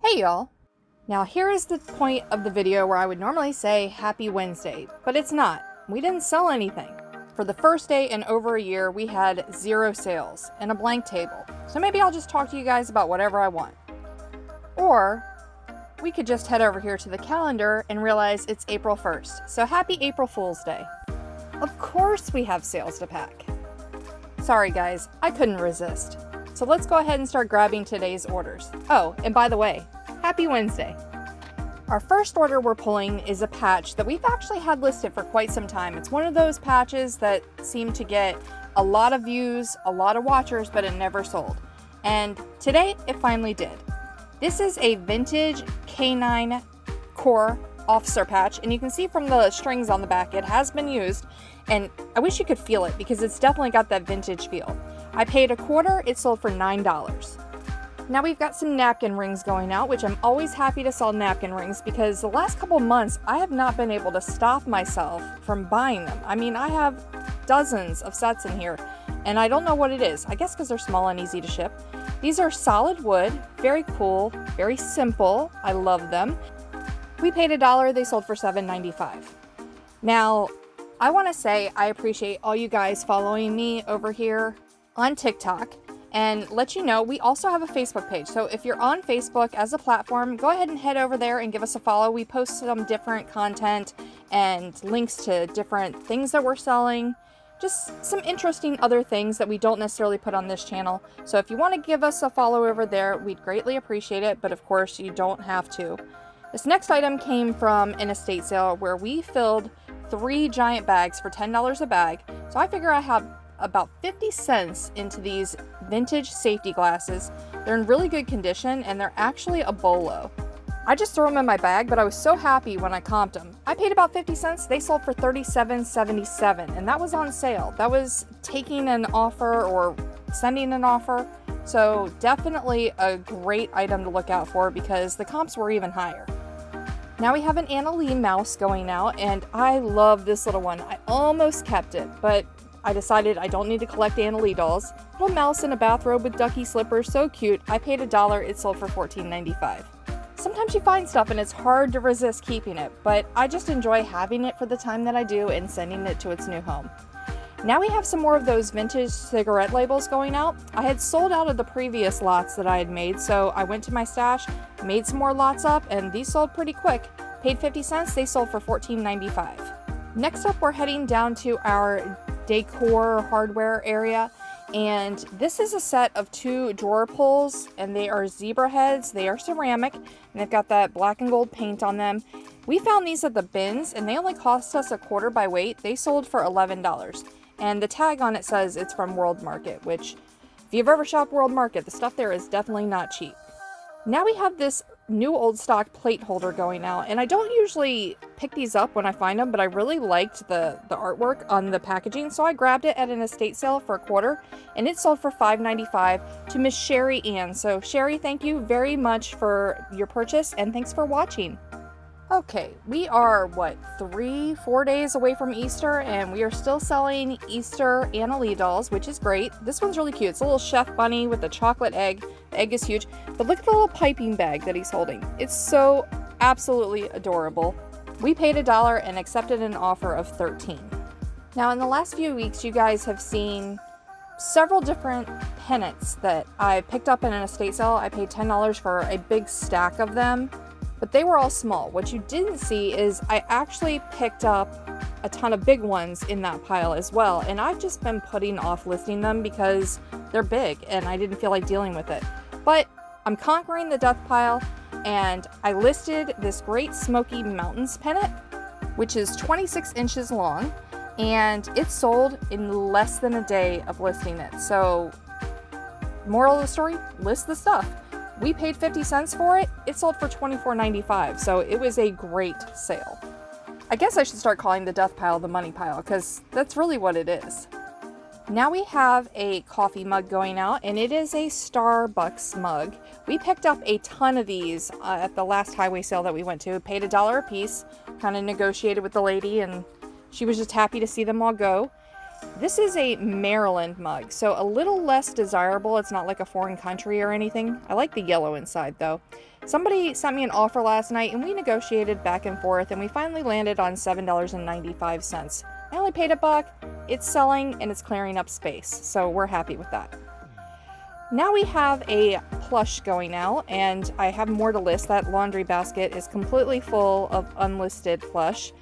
Hey y'all! Now here is the point of the video where I would normally say Happy Wednesday, but it's not. We didn't sell anything. For the first day in over a year, we had 0 sales and a blank table. So maybe I'll just talk to you guys about whatever I want. Or we could just head over here to the calendar and realize it's April 1st. So happy April Fool's Day. Of course we have sales to pack. Sorry guys, I couldn't resist. So let's go ahead and start grabbing today's orders. Oh, and by the way, happy Wednesday. Our first order we're pulling is a patch that we've actually had listed for quite some time. It's one of those patches that seem to get a lot of views, a lot of watchers, but it never sold. And today it finally did. This is a vintage K9 core officer patch, and you can see from the strings on the back it has been used, and I wish you could feel it because it's definitely got that vintage feel. I paid $0.25, it sold for $9. Now we've got some napkin rings going out, which I'm always happy to sell napkin rings because the last couple months I have not been able to stop myself from buying them. I mean, I have dozens of sets in here and I don't know what it is. I guess because they're small and easy to ship. These are solid wood, very cool, very simple. I love them. We paid $1, they sold for $7.95. Now, I want to say I appreciate all you guys following me over here on TikTok, and let you know we also have a Facebook page. So if you're on Facebook as a platform, go ahead and head over there and give us a follow. We post some different content and links to different things that we're selling, just some interesting other things that we don't necessarily put on this channel. So if you want to give us a follow over there, we'd greatly appreciate it, but of course you don't have to. This next item came from an estate sale where we filled 3 giant bags for $10 a bag. So I figure I have about 50 cents into these vintage safety glasses. They're in really good condition and they're actually a bolo. I just threw them in my bag, but I was so happy when I comped them. I paid about 50 cents. They sold for $37.77 and that was on sale. That was taking an offer or sending an offer. So definitely a great item to look out for because the comps were even higher. Now we have an Anna Lee mouse going out and I love this little one. I almost kept it, but I decided I don't need to collect Anna Lee dolls. Little mouse in a bathrobe with ducky slippers, so cute. I paid $1, it sold for $14.95. Sometimes you find stuff and it's hard to resist keeping it, but I just enjoy having it for the time that I do and sending it to its new home. Now we have some more of those vintage cigarette labels going out. I had sold out of the previous lots that I had made, so I went to my stash, made some more lots up, and these sold pretty quick. Paid 50 cents, they sold for $14.95. Next up, we're heading down to our decor hardware area, and this is a set of 2 drawer pulls, and they are zebra heads. They are ceramic, and they've got that black and gold paint on them. We found these at the bins, and they only cost us $0.25 by weight. They sold for $11. And the tag on it says it's from World Market, which if you've ever shopped World Market, the stuff there is definitely not cheap. Now we have this new old stock plate holder going out, and I don't usually pick these up when I find them, but I really liked the artwork on the packaging, so I grabbed it at an estate sale for $0.25, and it sold for $5.95 to Miss Sherry Ann. So Sherry, thank you very much for your purchase, and thanks for watching. Okay, we are, 3-4 days away from Easter, and we are still selling Easter Anna Lee dolls, which is great. This one's really cute. It's a little chef bunny with a chocolate egg. The egg is huge, but look at the little piping bag that he's holding. It's so absolutely adorable. We paid $1 and accepted an offer of $13. Now, in the last few weeks, you guys have seen several different pennants that I picked up in an estate sale. I paid $10 for a big stack of them, but they were all small. What you didn't see is I actually picked up a ton of big ones in that pile as well, and I've just been putting off listing them because they're big and I didn't feel like dealing with it. But I'm conquering the death pile, and I listed this Great Smoky Mountains pennant, which is 26 inches long, and it sold in less than a day of listing it. So moral of the story, list the stuff. We paid 50 cents for it. It sold for $24.95, so it was a great sale. I guess I should start calling the death pile the money pile, because that's really what it is. Now we have a coffee mug going out, and it is a Starbucks mug. We picked up a ton of these at the last highway sale that we went to. Paid $1 a piece, kind of negotiated with the lady, and she was just happy to see them all go. This is a Maryland mug, so a little less desirable. It's not like a foreign country or anything. I like the yellow inside though. Somebody sent me an offer last night and we negotiated back and forth and we finally landed on $7.95. I only paid $1. It's selling and it's clearing up space, so we're happy with that. Now we have a plush going out, and I have more to list. That laundry basket is completely full of unlisted plush.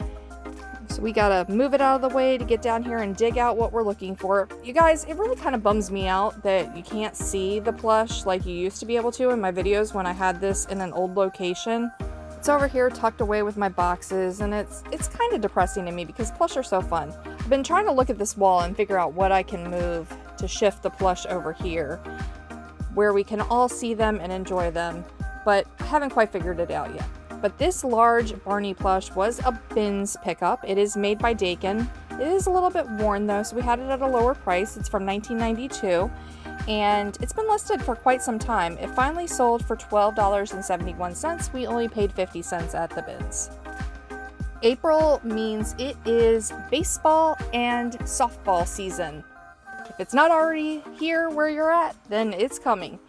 So we gotta move it out of the way to get down here and dig out what we're looking for. You guys, it really kind of bums me out that you can't see the plush like you used to be able to in my videos when I had this in an old location. It's over here tucked away with my boxes, and it's kind of depressing to me because plush are so fun. I've been trying to look at this wall and figure out what I can move to shift the plush over here, where we can all see them and enjoy them, but I haven't quite figured it out yet. But this large Barney plush was a bins pickup. It is made by Dakin. It is a little bit worn though, so we had it at a lower price. It's from 1992, and it's been listed for quite some time. It finally sold for $12.71. We only paid 50 cents at the bins. April means it is baseball and softball season. If it's not already here where you're at, then it's coming.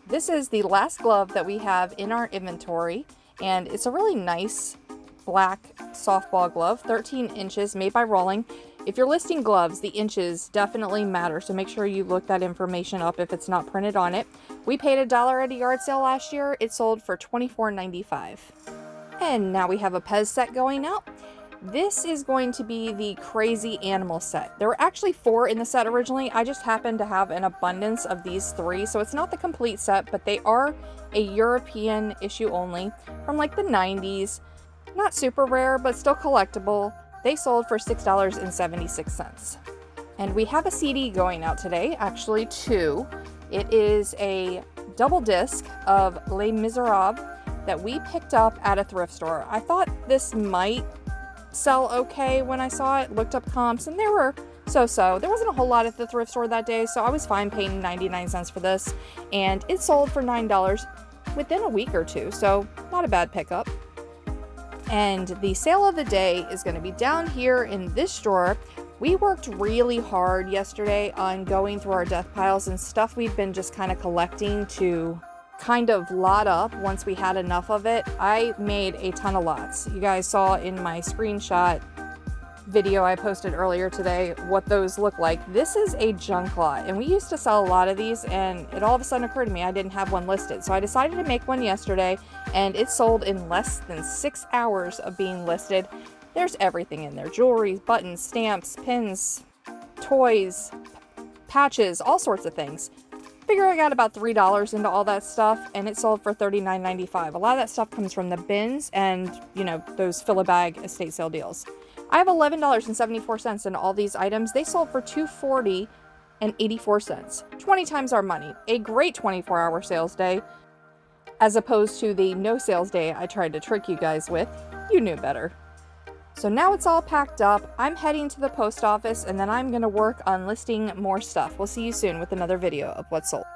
This is the last glove that we have in our inventory, and it's a really nice black softball glove, 13 inches, made by Rolling. If you're listing gloves, the inches definitely matter, so make sure you look that information up if it's not printed on it. We paid $1 at a yard sale last year. It sold for $24.95. And now we have a Pez set going out. This is going to be the Crazy Animal set. There were actually 4 in the set originally. I just happened to have an abundance of these 3, so it's not the complete set, but they are a European issue only from like the 90s. Not super rare, but still collectible. They sold for $6.76. And we have a CD going out today, actually 2. It is a double disc of Les Miserables that we picked up at a thrift store. I thought this might sell okay when I saw it, looked up comps, and they were so-so. There wasn't a whole lot at the thrift store that day, so I was fine paying 99 cents for this, and it sold for $9 within a week or two, so not a bad pickup. And the sale of the day is going to be down here in this drawer. We worked really hard yesterday on going through our death piles and stuff we've been just kind of collecting to kind of lot up once we had enough of it. I made a ton of lots. You guys saw in my screenshot video I posted earlier today what those look like. This is a junk lot, and we used to sell a lot of these, and it all of a sudden occurred to me I didn't have one listed, so I decided to make one yesterday, and it sold in less than 6 hours of being listed. There's everything in there: jewelry, buttons, stamps, pins, toys, patches, all sorts of things. Figure I got about $3 into all that stuff, and it sold for $39.95. A lot of that stuff comes from the bins and, you know, those fill-a-bag estate sale deals. I have $11.74 in all these items. They sold for $240.84. 20 times our money. A great 24-hour sales day, as opposed to the no sales day I tried to trick you guys with. You knew better. So now it's all packed up. I'm heading to the post office, and then I'm going to work on listing more stuff. We'll see you soon with another video of what's sold.